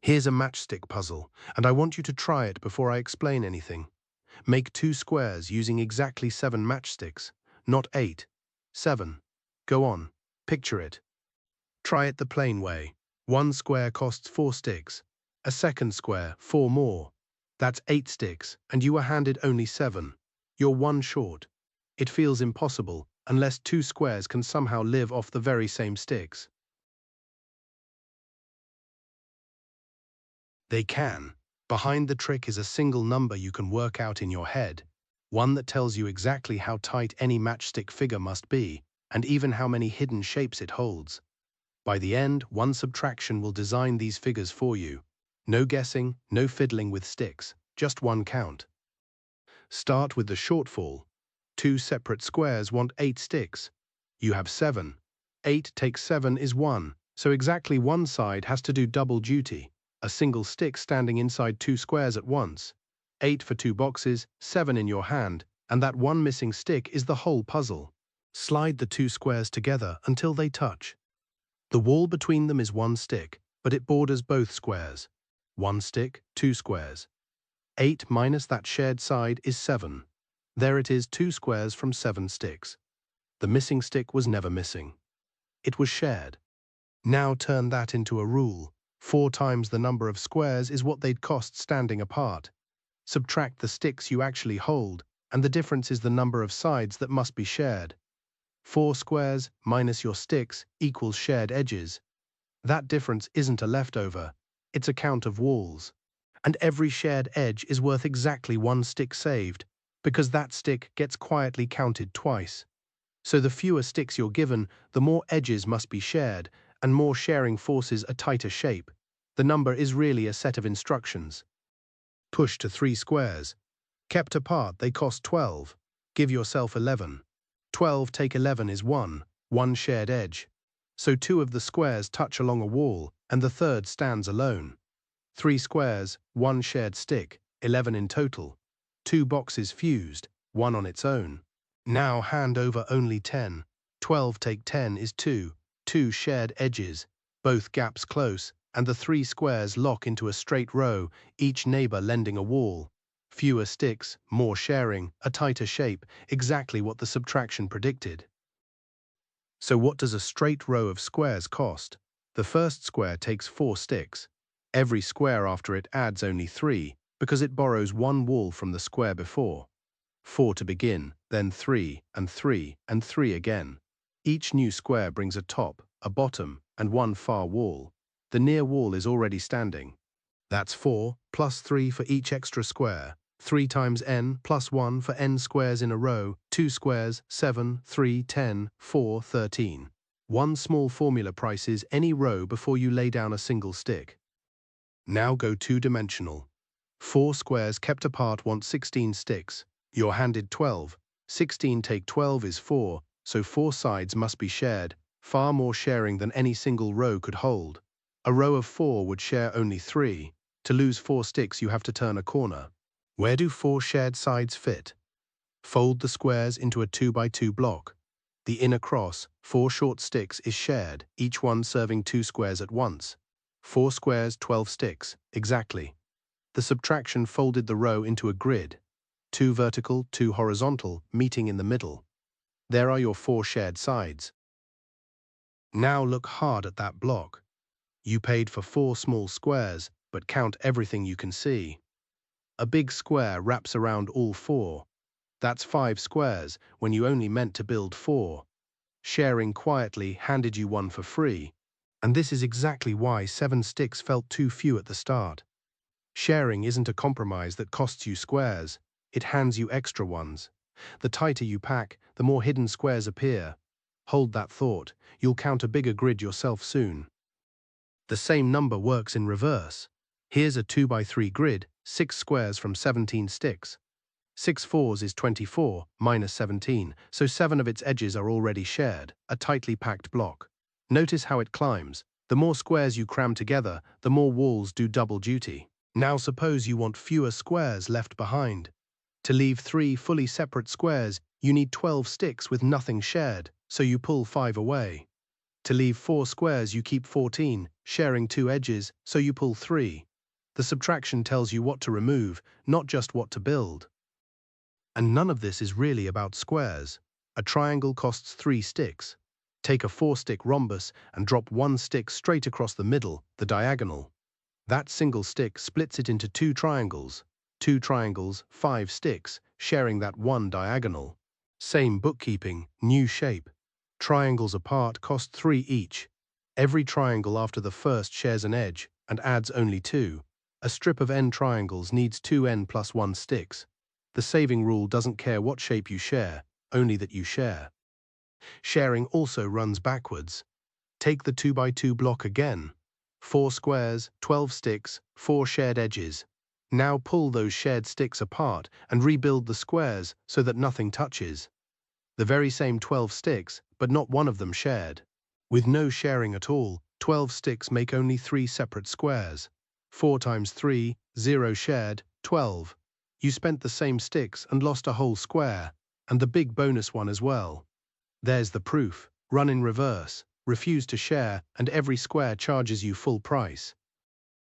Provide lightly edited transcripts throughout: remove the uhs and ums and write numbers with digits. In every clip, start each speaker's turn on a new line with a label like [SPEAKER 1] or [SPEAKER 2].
[SPEAKER 1] Here's a matchstick puzzle, and I want you to try it before I explain anything. Make 2 squares using exactly 7 matchsticks, not 8. 7. Go on, picture it. Try it the plain way. 1 square costs 4 sticks. A second square, 4 more. That's 8 sticks, and you were handed only 7. You're 1 short. It feels impossible, unless 2 squares can somehow live off the very same sticks. They can. Behind the trick is a single number you can work out in your head, one that tells you exactly how tight any matchstick figure must be, and even how many hidden shapes it holds. By the end, one subtraction will design these figures for you. No guessing, no fiddling with sticks, just one count. Start with the shortfall. 2 separate squares want 8 sticks. You have 7. 8 takes 7 is 1, so exactly one side has to do double duty. A single stick standing inside 2 squares at once. 8 for 2 boxes, 7 in your hand, and that one missing stick is the whole puzzle. Slide the 2 squares together until they touch. The wall between them is 1 stick, but it borders both squares. 1 stick, 2 squares. 8 minus that shared side is 7. There it is, 2 squares from 7 sticks. The missing stick was never missing. It was shared. Now turn that into a rule. 4 times the number of squares is what they'd cost standing apart. Subtract the sticks you actually hold, and the difference is the number of sides that must be shared. 4 squares minus your sticks equals shared edges. That difference isn't a leftover, it's a count of walls. And every shared edge is worth exactly 1 stick saved, because that stick gets quietly counted twice. So the fewer sticks you're given, the more edges must be shared, and more sharing forces a tighter shape. The number is really a set of instructions. Push to 3 squares. Kept apart, they cost 12. Give yourself 11. 12 take 11 is 1 shared edge. So 2 of the squares touch along a wall, and the third stands alone. 3 squares, 1 shared stick, 11 in total. 2 boxes fused, 1 on its own. Now hand over only 10. 12 take 10 is 2 shared edges, both gaps close, and the 3 squares lock into a straight row, each neighbor lending a wall. Fewer sticks, more sharing, a tighter shape, exactly what the subtraction predicted. So what does a straight row of squares cost? The first square takes 4 sticks. Every square after it adds only 3, because it borrows 1 wall from the square before. 4 to begin, then 3, and 3, and 3 again. Each new square brings a top, a bottom, and 1 far wall. The near wall is already standing. That's 4 plus 3 for each extra square. 3 times n plus 1 for n squares in a row. 2 squares, 7, 3, 10, 4, 13. One small formula prices any row before you lay down a single stick. Now go 2-dimensional. 4 squares kept apart want 16 sticks. You're handed 12. 16 take 12 is 4, so 4 sides must be shared, far more sharing than any single row could hold. A row of 4 would share only 3. To lose 4 sticks you have to turn a corner. Where do 4 shared sides fit? Fold the squares into a 2x2 block. The inner cross, 4 short sticks, is shared, each one serving 2 squares at once. 4 squares, 12 sticks, exactly. The subtraction folded the row into a grid. 2 vertical, 2 horizontal, meeting in the middle. There are your 4 shared sides. Now look hard at that block. You paid for 4 small squares, but count everything you can see. A big square wraps around all 4. That's 5 squares when you only meant to build 4. Sharing quietly handed you 1 for free. And this is exactly why 7 sticks felt too few at the start. Sharing isn't a compromise that costs you squares. It hands you extra ones. The tighter you pack, the more hidden squares appear. Hold that thought. You'll count a bigger grid yourself soon. The same number works in reverse. Here's a 2x3 grid, 6 squares from 17 sticks. 6 fours is 24, minus 17, so 7 of its edges are already shared, a tightly packed block. Notice how it climbs. The more squares you cram together, the more walls do double duty. Now suppose you want fewer squares left behind. To leave 3 fully separate squares, you need 12 sticks with nothing shared, so you pull 5 away. To leave 4 squares, you keep 14, sharing 2 edges, so you pull 3. The subtraction tells you what to remove, not just what to build. And none of this is really about squares. A triangle costs 3 sticks. Take a 4-stick rhombus and drop 1 stick straight across the middle, the diagonal. That single stick splits it into 2 triangles. 2 triangles, 5 sticks, sharing that 1 diagonal. Same bookkeeping, new shape. Triangles apart cost 3 each. Every triangle after the first shares an edge and adds only 2. A strip of n triangles needs 2n plus 1 sticks. The saving rule doesn't care what shape you share, only that you share. Sharing also runs backwards. Take the 2x2 block again. 4 squares, 12 sticks, 4 shared edges. Now pull those shared sticks apart and rebuild the squares so that nothing touches. The very same 12 sticks, but not one of them shared. With no sharing at all, 12 sticks make only 3 separate squares. 4 times 3, 0 shared, 12. You spent the same sticks and lost a whole square, and the big bonus one as well. There's the proof. Run in reverse, refuse to share, and every square charges you full price.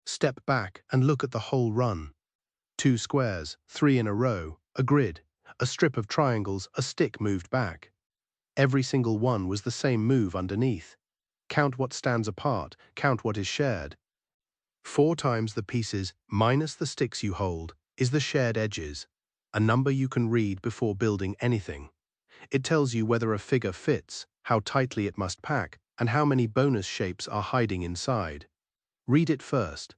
[SPEAKER 1] Step back and look at the whole run. 2 squares, 3 in a row, a grid, a strip of triangles, a stick moved back. Every single one was the same move underneath. Count what stands apart, count what is shared. 4 times the pieces minus the sticks you hold is the shared edges, a number you can read before building anything. It tells you whether a figure fits, how tightly it must pack, and how many bonus shapes are hiding inside. Read it first.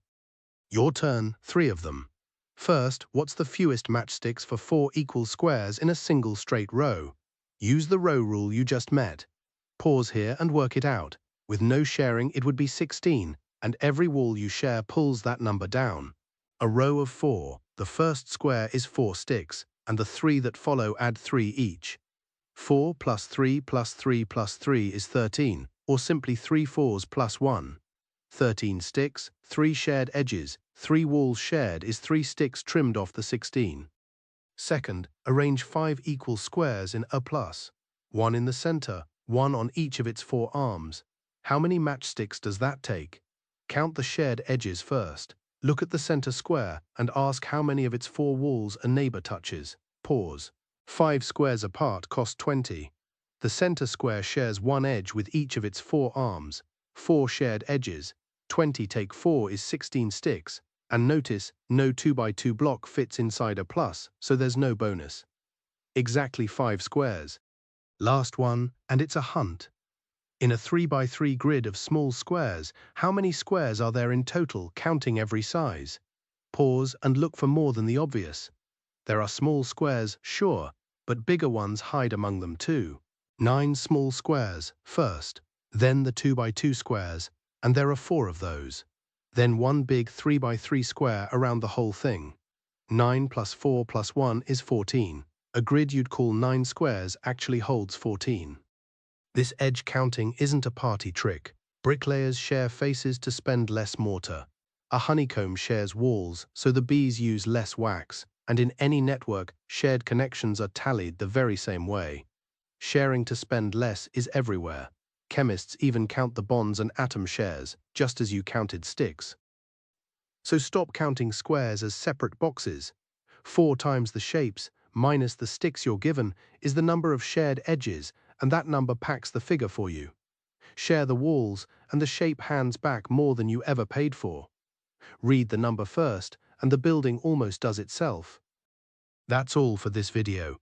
[SPEAKER 1] Your turn, 3 of them. First, what's the fewest matchsticks for 4 equal squares in a single straight row? Use the row rule you just met. Pause here and work it out. With no sharing, it would be 16, and every wall you share pulls that number down. A row of 4, the first square is 4 sticks, and the 3 that follow add 3 each. 4 plus 3 plus 3 plus 3 is 13, or simply 3 fours plus 1. 13 sticks, 3 shared edges, 3 walls shared is 3 sticks trimmed off the 16. Second, arrange 5 equal squares in a plus. 1 in the center, 1 on each of its 4 arms. How many matchsticks does that take? Count the shared edges first. Look at the center square and ask how many of its 4 walls a neighbor touches. Pause. 5 squares apart cost 20. The center square shares 1 edge with each of its 4 arms. 4 shared edges. 20 take 4 is 16 sticks. And notice, no 2x2 block fits inside a plus, so there's no bonus. Exactly 5 squares. Last one, and it's a hunt. In a 3x3 grid of small squares, how many squares are there in total, counting every size? Pause and look for more than the obvious. There are small squares, sure, but bigger ones hide among them too. 9 small squares, first, then the 2x2 squares, and there are 4 of those. Then one big 3x3 square around the whole thing. 9 plus 4 plus 1 is 14. A grid you'd call 9 squares actually holds 14. This edge counting isn't a party trick. Bricklayers share faces to spend less mortar. A honeycomb shares walls, so the bees use less wax. And in any network, shared connections are tallied the very same way. Sharing to spend less is everywhere. Chemists even count the bonds and atom shares, just as you counted sticks. So stop counting squares as separate boxes. 4 times the shapes, minus the sticks you're given, is the number of shared edges, and that number packs the figure for you. Share the walls, and the shape hands back more than you ever paid for. Read the number first, and the building almost does itself. That's all for this video.